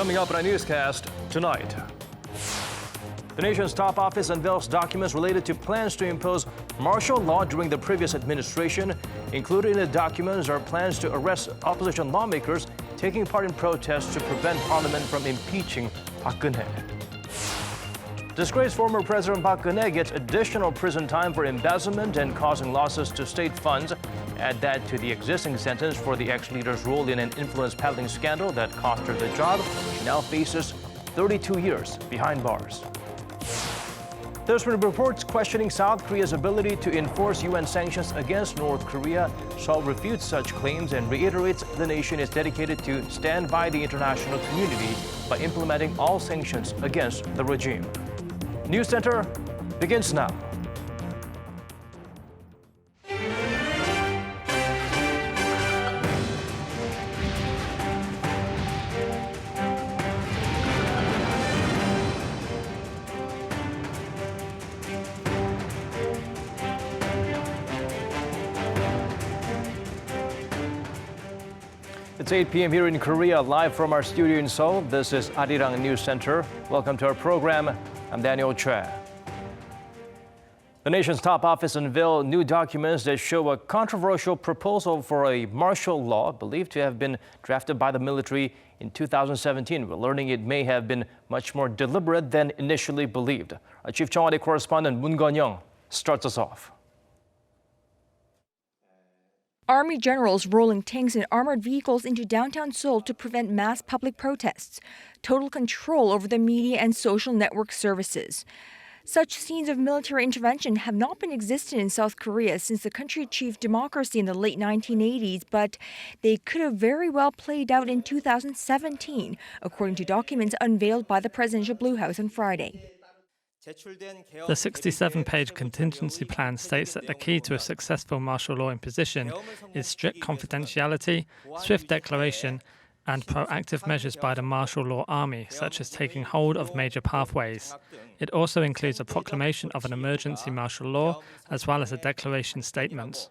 Coming up in our newscast tonight. The nation's top office unveils documents related to plans to impose martial law during the previous administration. Included in the documents are plans to arrest opposition lawmakers taking part in protests to prevent Parliament from impeaching Park Geun-hye. Disgraced former President Park Geun-hye gets additional prison time for embezzlement and causing losses to state funds. Add that to the existing sentence for the ex-leader's role in an influence peddling scandal that cost her the job. She now faces 32 years behind bars. There's been reports questioning South Korea's ability to enforce UN sanctions against North Korea. Seoul refutes such claims and reiterates the nation is dedicated to stand by the international community by implementing all sanctions against the regime. News Center begins now. It's 8 p.m. here in Korea, live from our studio in Seoul. This is Arirang News Center. Welcome to our program. I'm Daniel Choi. The nation's top office unveiled new documents that show a controversial proposal for a martial law believed to have been drafted by the military in 2017. We're learning it may have been much more deliberate than initially believed. Our Chief Cheong correspondent Moon Geon-hye starts us off. Army generals rolling tanks and armored vehicles into downtown Seoul to prevent mass public protests. Total control over the media and social network services. Such scenes of military intervention have not been existent in South Korea since the country achieved democracy in the late 1980s, but they could have very well played out in 2017, according to documents unveiled by the Presidential Blue House on Friday. The 67-page contingency plan states that the key to a successful martial law imposition is strict confidentiality, swift declaration, and proactive measures by the martial law army, such as taking hold of major pathways. It also includes a proclamation of an emergency martial law, as well as a declaration statement.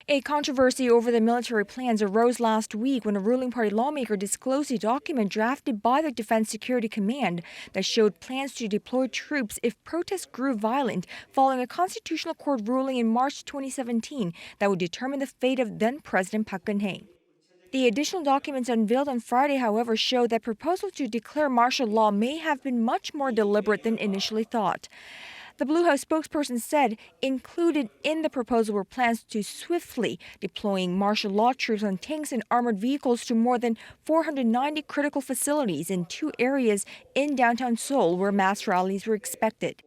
A controversy over the military plans arose last week when a ruling party lawmaker disclosed a document drafted by the Defense Security Command that showed plans to deploy troops if protests grew violent following a constitutional court ruling in March 2017 that would determine the fate of then-President Park Geun-hye. The additional documents unveiled on Friday, however, show that proposal to declare martial law may have been much more deliberate than initially thought. The Blue House spokesperson said included in the proposal were plans to swiftly deploying martial law troops on tanks and armored vehicles to more than 490 critical facilities in 2 areas in downtown Seoul where mass rallies were expected.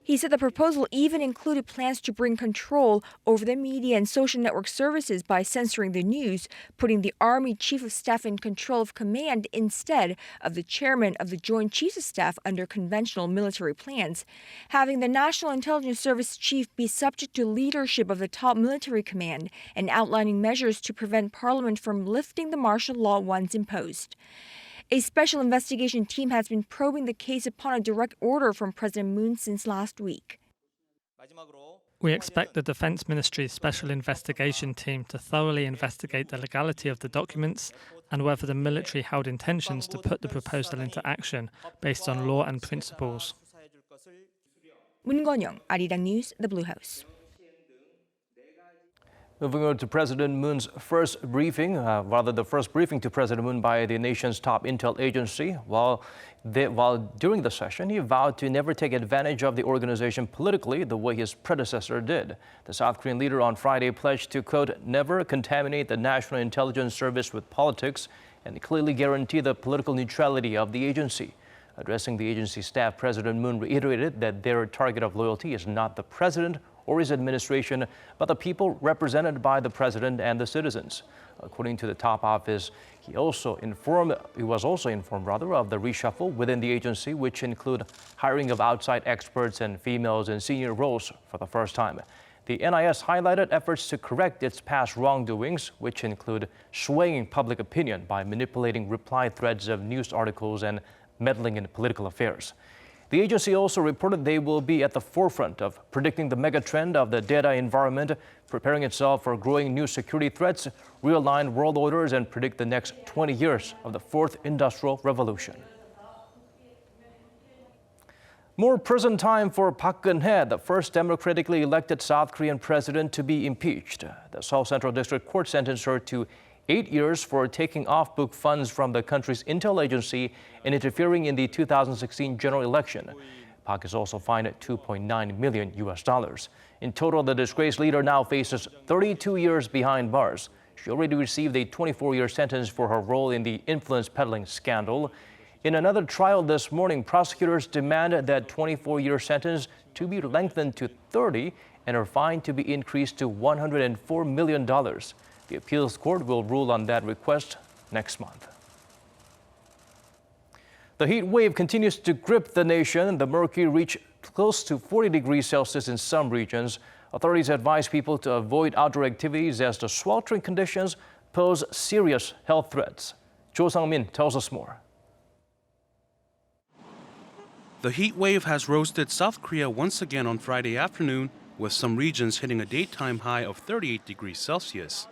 He said the proposal even included plans to bring control over the media and social network services by censoring the news, putting the Army Chief of Staff in control of command instead of the chairman of the Joint Chiefs of Staff under conventional military plans, having the National Intelligence Service chief be subject to leadership of the top military command, and outlining measures to prevent Parliament from lifting the martial law once imposed. A special investigation team has been probing the case upon a direct order from President Moon since last week. We expect the Defense Ministry's special investigation team to thoroughly investigate the legality of the documents and whether the military held intentions to put the proposal into action based on law and principles. Moon Geon-hye, Arirang News, The Blue House. Moving on to President Moon's first briefing, the first briefing to President Moon by the nation's top intel agency. While during the session, he vowed to never take advantage of the organization politically the way his predecessor did. The South Korean leader on Friday pledged to, quote, never contaminate the National Intelligence Service with politics and clearly guarantee the political neutrality of the agency. Addressing the agency staff, President Moon reiterated that their target of loyalty is not the president or his administration, but the people represented by the president and the citizens. According to the top office, he was also informed of the reshuffle within the agency, which include hiring of outside experts and females in senior roles for the first time. The NIS highlighted efforts to correct its past wrongdoings, which include swaying public opinion by manipulating reply threads of news articles and meddling in political affairs. The agency also reported they will be at the forefront of predicting the megatrend of the data environment, preparing itself for growing new security threats, realign world orders, and predict the next 20 years of the fourth industrial revolution. More prison time for Park Geun-hye, the first democratically elected South Korean president to be impeached. The Seoul Central District Court sentenced her to 8 years for taking off-book funds from the country's intel agency and interfering in the 2016 general election. Park is also fined at $2.9 million. In total, the disgraced leader now faces 32 years behind bars. She already received a 24-year sentence for her role in the influence peddling scandal. In another trial this morning, prosecutors demanded that 24-year sentence to be lengthened to 30 and her fine to be increased to $104 million. The appeals court will rule on that request next month. The heat wave continues to grip the nation. The mercury reached close to 40 degrees Celsius in some regions. Authorities advise people to avoid outdoor activities as the sweltering conditions pose serious health threats. Jo Sang-min tells us more. The heat wave has roasted South Korea once again on Friday afternoon, with some regions hitting a daytime high of 38 degrees Celsius.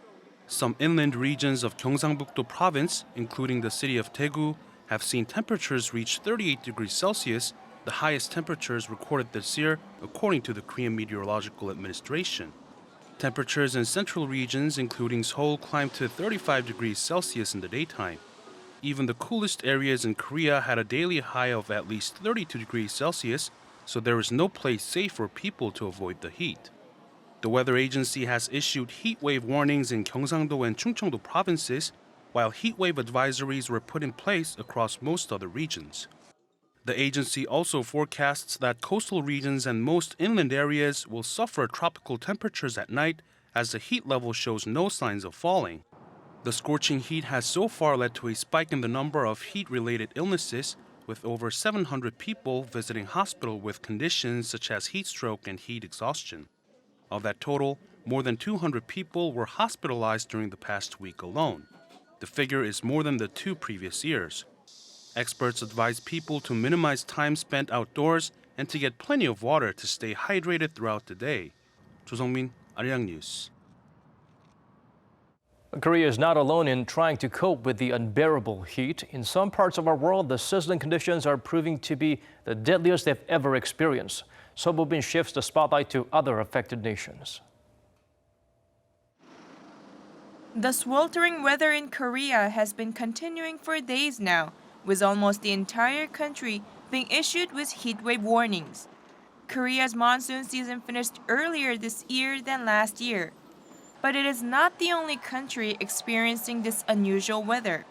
Some inland regions of Gyeongsangbuk-do province, including the city of Daegu, have seen temperatures reach 38 degrees Celsius, the highest temperatures recorded this year, according to the Korean Meteorological Administration. Temperatures in central regions, including Seoul, climbed to 35 degrees Celsius in the daytime. Even the coolest areas in Korea had a daily high of at least 32 degrees Celsius, so there is no place safe for people to avoid the heat. The weather agency has issued heat wave warnings in Gyeongsang-do and Chungcheong-do provinces, while heat wave advisories were put in place across most other regions. The agency also forecasts that coastal regions and most inland areas will suffer tropical temperatures at night as the heat level shows no signs of falling. The scorching heat has so far led to a spike in the number of heat-related illnesses, with over 700 people visiting hospital with conditions such as heat stroke and heat exhaustion. Of that total, more than 200 people were hospitalized during the past week alone. The figure is more than the 2 previous years. Experts advise people to minimize time spent outdoors and to get plenty of water to stay hydrated throughout the day. Jo Sung-min, Arirang News. Korea is not alone in trying to cope with the unbearable heat. In some parts of our world, the sizzling conditions are proving to be the deadliest they've ever experienced. So Bo-bin shifts the spotlight to other affected nations. The sweltering weather in Korea has been continuing for days now, with almost the entire country being issued with heatwave warnings. Korea's monsoon season finished earlier this year than last year. But it is not the only country experiencing this unusual weather.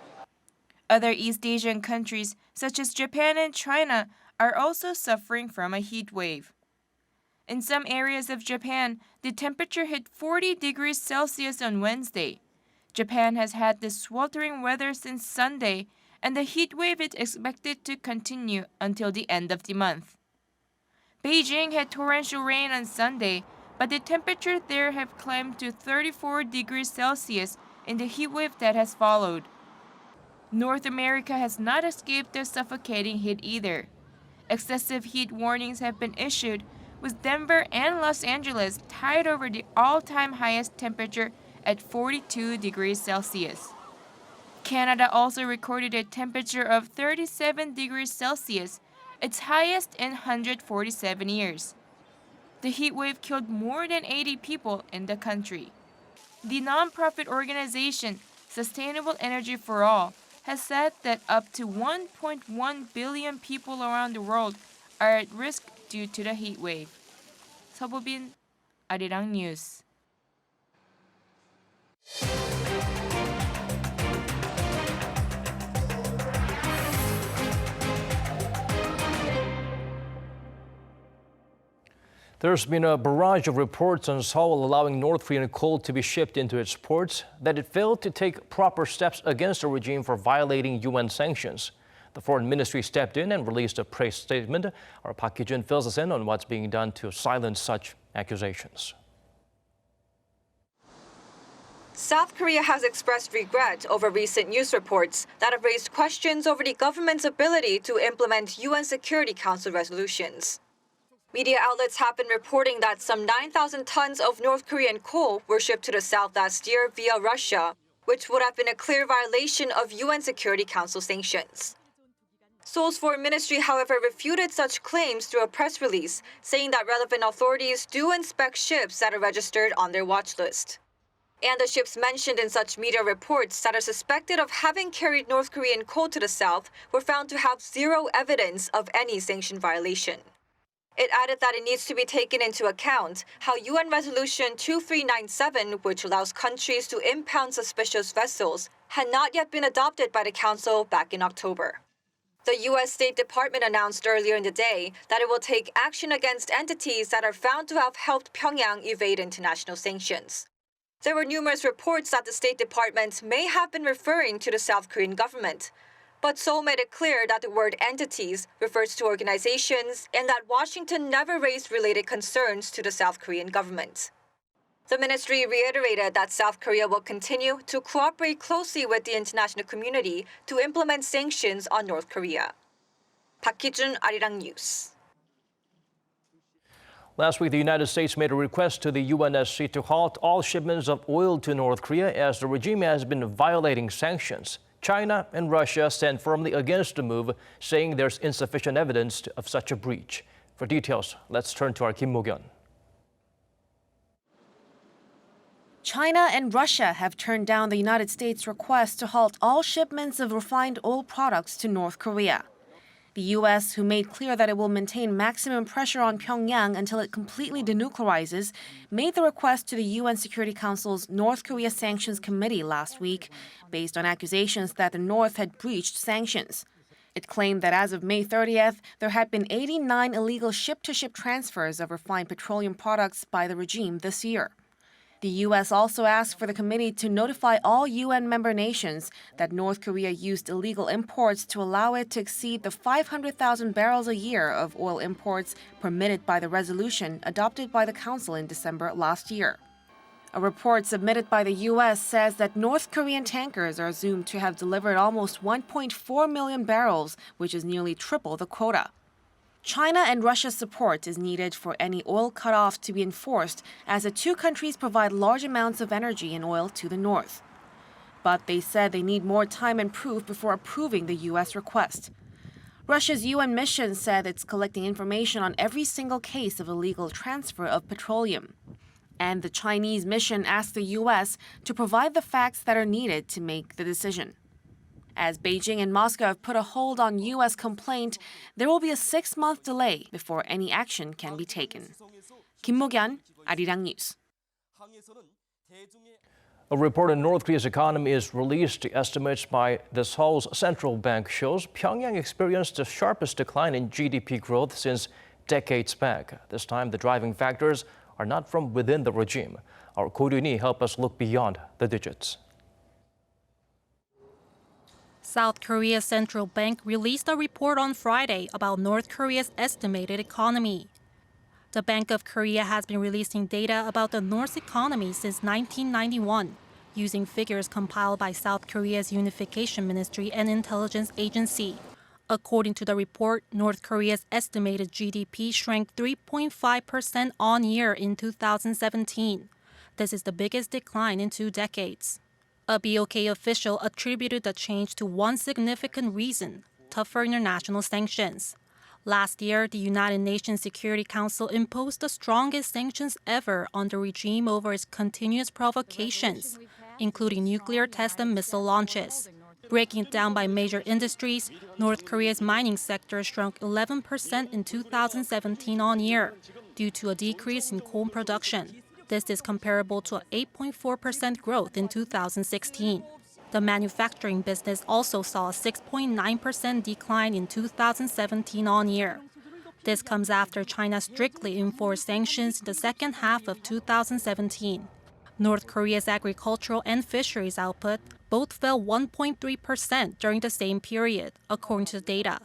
Other East Asian countries, such as Japan and China, are also suffering from a heat wave. In some areas of Japan, the temperature hit 40 degrees Celsius on Wednesday. Japan has had this sweltering weather since Sunday, and the heat wave is expected to continue until the end of the month. Beijing had torrential rain on Sunday, but the temperature there have climbed to 34 degrees Celsius in the heatwave that has followed. North America has not escaped the suffocating heat either. Excessive heat warnings have been issued, with Denver and Los Angeles tied over the all-time highest temperature at 42 degrees Celsius. Canada also recorded a temperature of 37 degrees Celsius, its highest in 147 years. The heat wave killed more than 80 people in the country. The non-profit organization Sustainable Energy for All has said that up to 1.1 billion people around the world are at risk due to the heat wave. Bo-bin, Arirang News. There's been a barrage of reports on Seoul allowing North Korean coal to be shipped into its ports, that it failed to take proper steps against the regime for violating UN sanctions. The foreign ministry stepped in and released a press statement. Our Park Geun-hye fills us in on what's being done to silence such accusations. South Korea has expressed regret over recent news reports that have raised questions over the government's ability to implement UN Security Council resolutions. Media outlets have been reporting that some 9,000 tons of North Korean coal were shipped to the south last year via Russia, which would have been a clear violation of UN Security Council sanctions. Seoul's foreign ministry, however, refuted such claims through a press release, saying that relevant authorities do inspect ships that are registered on their watch list. And the ships mentioned in such media reports that are suspected of having carried North Korean coal to the south were found to have zero evidence of any sanction violation. It added that it needs to be taken into account how UN Resolution 2397, which allows countries to impound suspicious vessels, had not yet been adopted by the Council back in October. The U.S. State Department announced earlier in the day that it will take action against entities that are found to have helped Pyongyang evade international sanctions. There were numerous reports that the State Department may have been referring to the South Korean government, but Seoul made it clear that the word entities refers to organizations and that Washington never raised related concerns to the South Korean government. The ministry reiterated that South Korea will continue to cooperate closely with the international community to implement sanctions on North Korea. Park Geun-hye, Arirang News. Last week, the United States made a request to the UNSC to halt all shipments of oil to North Korea as the regime has been violating sanctions. China and Russia stand firmly against the move, saying there's insufficient evidence of such a breach. For details, let's turn to our Kim Mo-gyun. China and Russia have turned down the United States' request to halt all shipments of refined oil products to North Korea. The U.S., who made clear that it will maintain maximum pressure on Pyongyang until it completely denuclearizes, made the request to the UN Security Council's North Korea Sanctions Committee last week, based on accusations that the North had breached sanctions. It claimed that as of May 30th, there had been 89 illegal ship-to-ship transfers of refined petroleum products by the regime this year. The U.S. also asked for the committee to notify all UN member nations that North Korea used illegal imports to allow it to exceed the 500,000 barrels a year of oil imports permitted by the resolution adopted by the Council in December last year. A report submitted by the U.S. says that North Korean tankers are assumed to have delivered almost 1.4 million barrels, which is nearly triple the quota. China and Russia's support is needed for any oil cutoff to be enforced, as the two countries provide large amounts of energy and oil to the north. But they said they need more time and proof before approving the U.S. request. Russia's UN mission said it's collecting information on every single case of illegal transfer of petroleum. And the Chinese mission asked the U.S. to provide the facts that are needed to make the decision. As Beijing and Moscow have put a hold on U.S. complaint, there will be a 6-month delay before any action can be taken. Kim Mo-gyun, Arirang News. A report on North Korea's economy is released. Estimates by the Seoul's central bank shows Pyongyang experienced the sharpest decline in GDP growth since decades back. This time, the driving factors are not from within the regime. Our Ko Ryun-hee help us look beyond the digits. South Korea's central bank released a report on Friday about North Korea's estimated economy. The Bank of Korea has been releasing data about the North's economy since 1991, using figures compiled by South Korea's Unification Ministry and Intelligence Agency. According to the report, North Korea's estimated GDP shrank 3.5% on-year in 2017. This is the biggest decline in 2 decades. A BOK official attributed the change to one significant reason: tougher international sanctions. Last year, the United Nations Security Council imposed the strongest sanctions ever on the regime over its continuous provocations, including nuclear tests and missile launches. Breaking it down by major industries, North Korea's mining sector shrunk 11% in 2017 on-year due to a decrease in coal production. This is comparable to an 8.4% growth in 2016. The manufacturing business also saw a 6.9% decline in 2017 on-year. This comes after China strictly enforced sanctions in the second half of 2017. North Korea's agricultural and fisheries output both fell 1.3% during the same period, according to the data.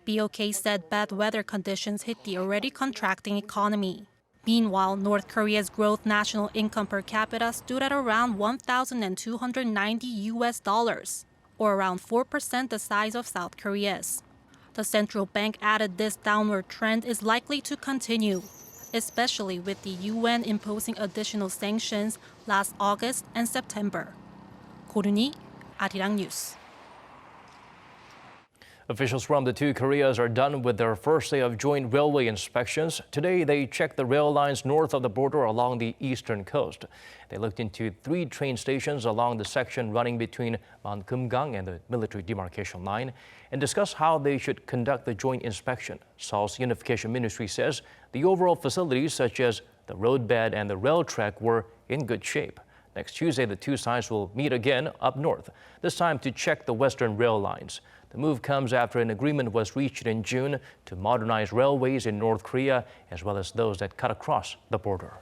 BOK said bad weather conditions hit the already contracting economy. Meanwhile, North Korea's gross national income per capita stood at around $1,290, or around 4% the size of South Korea's. The central bank added this downward trend is likely to continue, especially with the UN imposing additional sanctions last August and September. Park Geun-hye, Arirang News. Officials from the two Koreas are done with their first day of joint railway inspections. Today, they checked the rail lines north of the border along the eastern coast. They looked into 3 train stations along the section running between Mount Kumgang and the military demarcation line and discussed how they should conduct the joint inspection. Seoul's Unification Ministry says the overall facilities, such as the roadbed and the rail track, were in good shape. Next Tuesday, the two sides will meet again up north, this time to check the western rail lines. The move comes after an agreement was reached in June to modernize railways in North Korea, as well as those that cut across the border.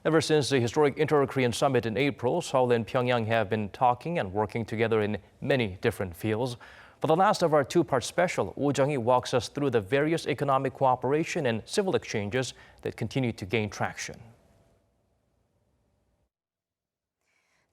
Ever since the historic Inter-Korean summit in April, Seoul and Pyongyang have been talking and working together in many different fields. For the last of our two-part special, Oh Jung-hee walks us through the various economic cooperation and civil exchanges that continue to gain traction.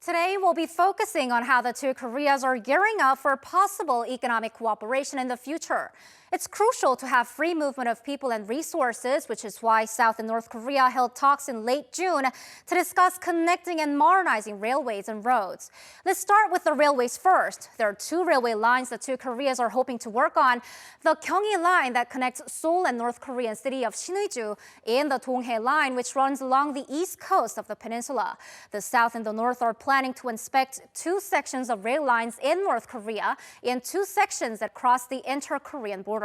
Today, we'll be focusing on how the two Koreas are gearing up for possible economic cooperation in the future. It's crucial to have free movement of people and resources, which is why South and North Korea held talks in late June to discuss connecting and modernizing railways and roads. Let's start with the railways first. There are 2 railway lines the two Koreas are hoping to work on. The Gyeonggi line that connects Seoul and North Korean city of Sinŭiju, and the Donghae line, which runs along the east coast of the peninsula. The South and the North are planning to inspect 2 sections of rail lines in North Korea and 2 sections that cross the inter-Korean border.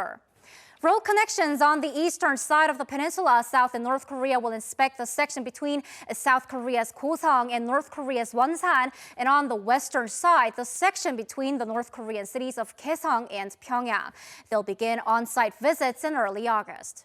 Road connections on the eastern side of the peninsula, South and North Korea will inspect the section between South Korea's Goseong and North Korea's Wonsan, and on the western side, the section between the North Korean cities of Kaesong and Pyongyang. They'll begin on-site visits in early August.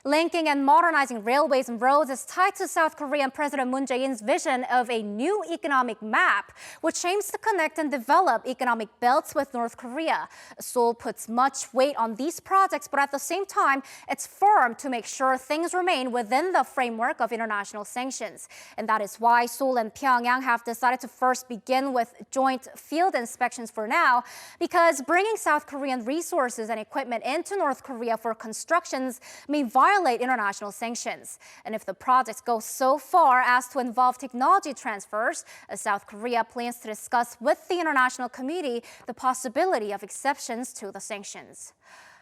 Linking and modernizing railways and roads is tied to South Korean President Moon Jae-in's vision of a new economic map, which aims to connect and develop economic belts with North Korea. Seoul puts much weight on these projects, but at the same time, it's firm to make sure things remain within the framework of international sanctions. And that is why Seoul and Pyongyang have decided to first begin with joint field inspections for now, because bringing South Korean resources and equipment into North Korea for constructions may violate international sanctions. And if the projects go so far as to involve technology transfers, South Korea plans to discuss with the international community the possibility of exceptions to the sanctions.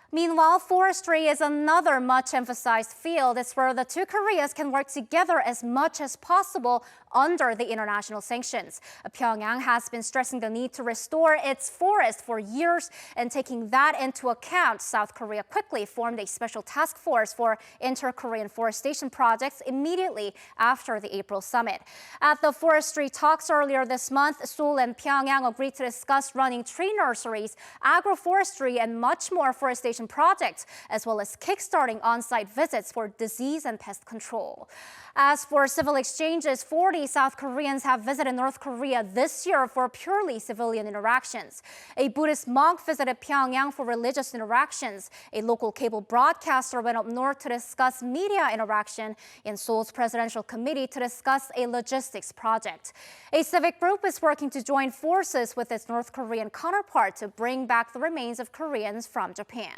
Meanwhile, forestry is another much emphasized field. It's where the two Koreas can work together as much as possible under the international sanctions. Pyongyang has been stressing the need to restore its forest for years, and taking that into account, South Korea quickly formed a special task force for inter-Korean forestation projects immediately after the April summit. At the forestry talks earlier this month, Seoul and Pyongyang agreed to discuss running tree nurseries, agroforestry, and much more forestation projects, as well as kickstarting on-site visits for disease and pest control. As for civil exchanges, 40 South Koreans have visited North Korea this year for purely civilian interactions. A Buddhist monk visited Pyongyang for religious interactions. A local cable broadcaster went up north to discuss media interaction, and Seoul's presidential committee to discuss a logistics project. A civic group is working to join forces with its North Korean counterpart to bring back the remains of Koreans from Japan.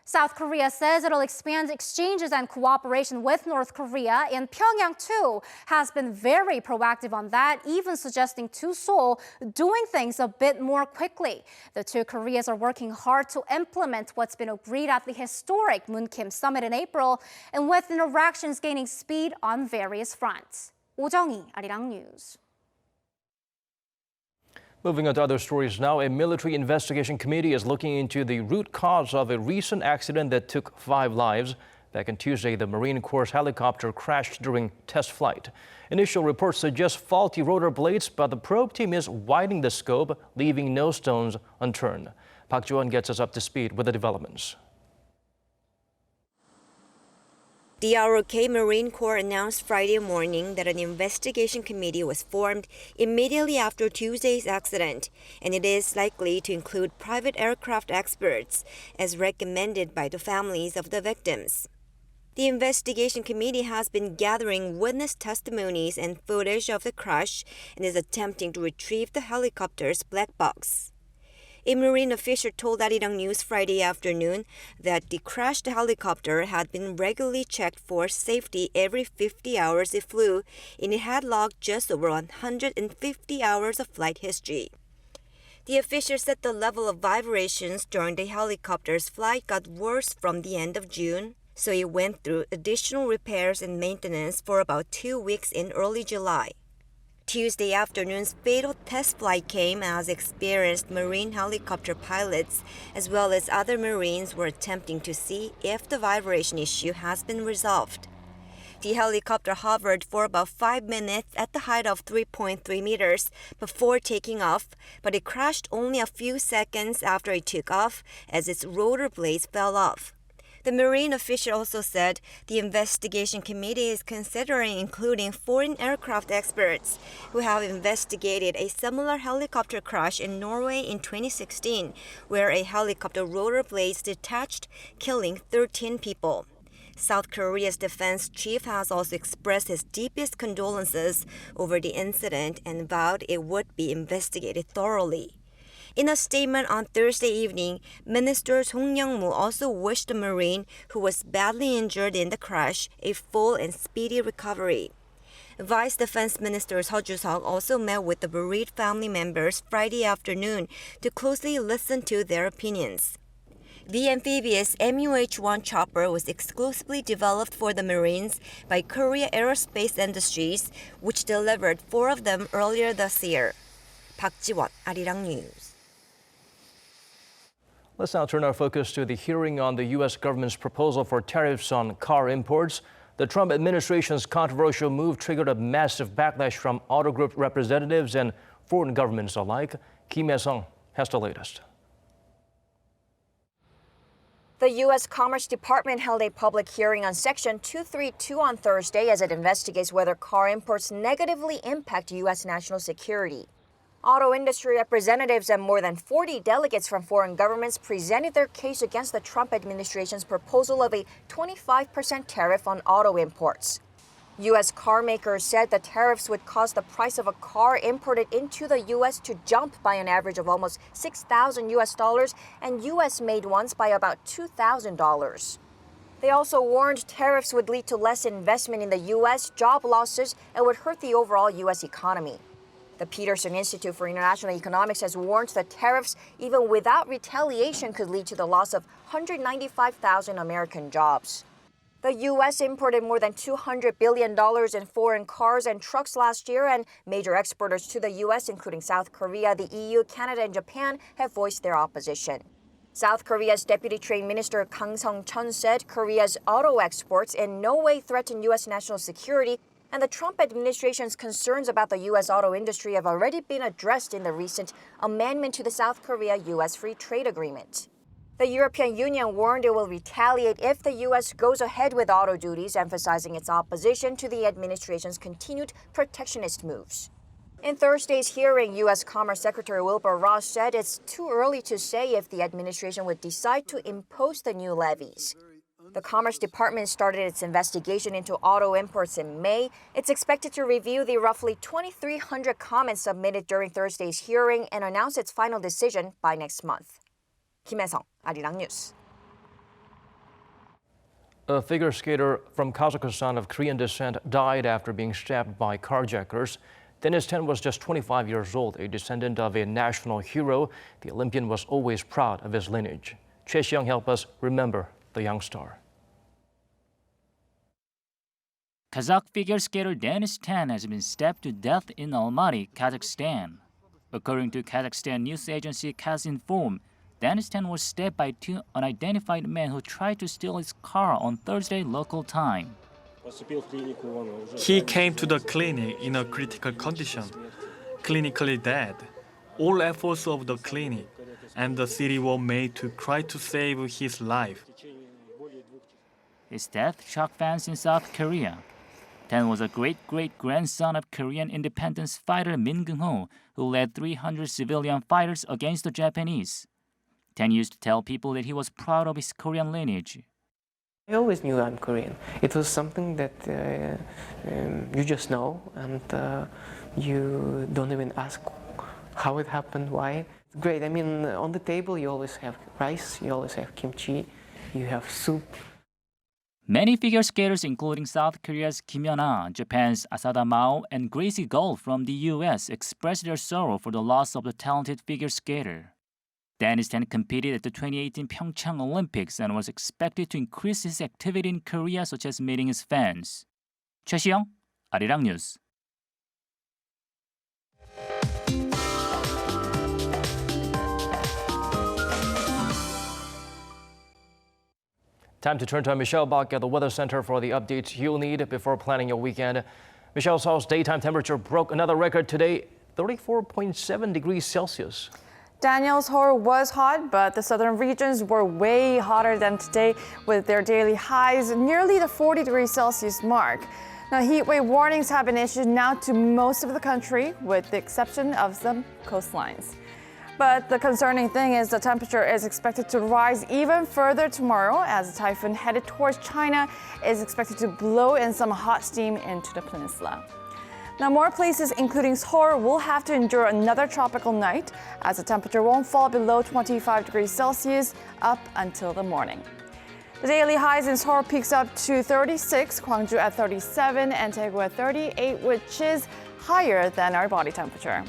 South Korea says it'll expand exchanges and cooperation with North Korea, and Pyongyang, too, has been very proactive on that, even suggesting to Seoul doing things a bit more quickly. The two Koreas are working hard to implement what's been agreed at the historic Moon-Kim summit in April, and with interactions gaining speed on various fronts. Oh Jung-hye, Arirang News. Moving on to other stories now, a military investigation committee is looking into the root cause of a recent accident that took 5 lives. Back on Tuesday, the Marine Corps helicopter crashed during test flight. Initial reports suggest faulty rotor blades, but the probe team is widening the scope, leaving no stones unturned. Park Geun-hye gets us up to speed with the developments. The ROK Marine Corps announced Friday morning that an investigation committee was formed immediately after Tuesday's accident, and it is likely to include private aircraft experts, as recommended by the families of the victims. The investigation committee has been gathering witness testimonies and footage of the crash and is attempting to retrieve the helicopter's black box. A marine official told Arirang News Friday afternoon that the crashed helicopter had been regularly checked for safety every 50 hours it flew, and it had logged just over 150 hours of flight history. The official said the level of vibrations during the helicopter's flight got worse from the end of June, so it went through additional repairs and maintenance for about 2 weeks in early July. Tuesday afternoon's fatal test flight came as experienced marine helicopter pilots as well as other Marines were attempting to see if the vibration issue has been resolved. The helicopter hovered for about 5 minutes at the height of 3.3 meters before taking off, but it crashed only a few seconds after it took off as its rotor blades fell off. The marine official also said the investigation committee is considering including foreign aircraft experts who have investigated a similar helicopter crash in Norway in 2016, where a helicopter rotor blades detached, killing 13 people. South Korea's defense chief has also expressed his deepest condolences over the incident and vowed it would be investigated thoroughly. In a statement on Thursday evening, Minister Song Young-moo also wished the Marine who was badly injured in the crash a full and speedy recovery. Vice Defense Minister Seo Ju-seok also met with the bereaved family members Friday afternoon to closely listen to their opinions. The amphibious MUH-1 chopper was exclusively developed for the Marines by Korea Aerospace Industries, which delivered 4 of them earlier this year. Park Ji-won, Arirang News. Let's now turn our focus to the hearing on the U.S. government's proposal for tariffs on car imports. The Trump administration's controversial move triggered a massive backlash from auto group representatives and foreign governments alike. Kim Hye-sung has the latest. The U.S. Commerce Department held a public hearing on Section 232 on Thursday as it investigates whether car imports negatively impact U.S. national security. Auto industry representatives and more than 40 delegates from foreign governments presented their case against the Trump administration's proposal of a 25% tariff on auto imports. U.S. car makers said the tariffs would cause the price of a car imported into the U.S. to jump by an average of almost $6,000 and U.S.-made ones by about $2,000. They also warned tariffs would lead to less investment in the U.S., job losses, and would hurt the overall U.S. economy. The Peterson Institute for International Economics has warned that tariffs, even without retaliation, could lead to the loss of 195,000 American jobs. The U.S. imported more than $200 billion in foreign cars and trucks last year, and major exporters to the U.S., including South Korea, the EU, Canada, and Japan, have voiced their opposition. South Korea's Deputy Trade Minister Kang Sung-cheon said Korea's auto exports in no way threaten U.S. national security, and the Trump administration's concerns about the U.S. auto industry have already been addressed in the recent amendment to the South Korea-U.S. Free Trade Agreement. The European Union warned it will retaliate if the U.S. goes ahead with auto duties, emphasizing its opposition to the administration's continued protectionist moves. In Thursday's hearing, U.S. Commerce Secretary Wilbur Ross said it's too early to say if the administration would decide to impose the new levies. The Commerce Department started its investigation into auto imports in May. It's expected to review the roughly 2,300 comments submitted during Thursday's hearing and announce its final decision by next month. Kim Hye-sung, Arirang News. A figure skater from Kazakh Sun of Korean descent died after being stabbed by carjackers. Denis Ten was just 25 years old, a descendant of a national hero. The Olympian was always proud of his lineage. Choi Seong help us remember the young star. Kazakh figure skater Denis Ten has been stabbed to death in Almaty, Kazakhstan. According to Kazakhstan news agency Kazinform, Denis Ten was stabbed by 2 unidentified men who tried to steal his car on Thursday local time. He came to the clinic in a critical condition, clinically dead. All efforts of the clinic and the city were made to try to save his life. His death shocked fans in South Korea. Ten was a great-great-grandson of Korean independence fighter Min Geun-hye, who led 300 civilian fighters against the Japanese. Ten used to tell people that he was proud of his Korean lineage. I always knew I'm Korean. It was something that you just know, and you don't even ask how it happened, why. It's great. I mean, on the table you always have rice, you always have kimchi, you have soup. Many figure skaters, including South Korea's Kim Hyun-ah, Japan's Asada Mao, and Gracie Gold from the U.S., expressed their sorrow for the loss of the talented figure skater. Denis Ten competed at the 2018 Pyeongchang Olympics and was expected to increase his activity in Korea, such as meeting his fans. 최시영, Arirang News. Time to turn to Michelle back at the Weather Center for the updates you'll need before planning your weekend. Michelle, Seoul's daytime temperature broke another record today, 34.7 degrees Celsius. Daniel, Seoul was hot, but the southern regions were way hotter than today, with their daily highs nearly the 40 degrees Celsius mark. Now, heat wave warnings have been issued now to most of the country, with the exception of some coastlines. But the concerning thing is the temperature is expected to rise even further tomorrow, as the typhoon headed towards China is expected to blow in some hot steam into the peninsula. Now, more places, including Seoul, will have to endure another tropical night, as the temperature won't fall below 25 degrees Celsius up until the morning. The daily highs in Seoul peaks up to 36, Gwangju at 37, and Daegu at 38, which is higher than our body temperature.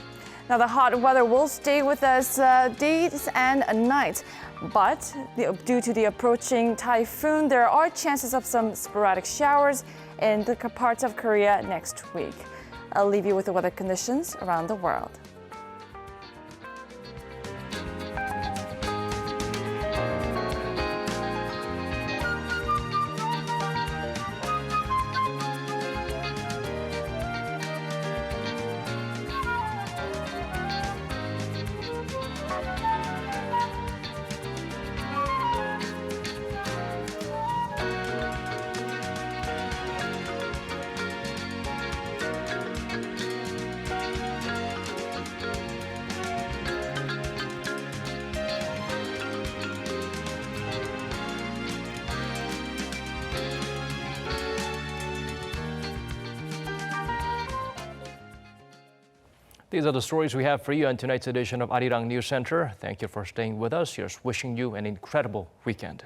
Now, the hot weather will stay with us days and nights, but due to the approaching typhoon, there are chances of some sporadic showers in the parts of Korea next week. I'll leave you with the weather conditions around the world. These are the stories we have for you on tonight's edition of Arirang News Center. Thank you for staying with us. Here's wishing you an incredible weekend.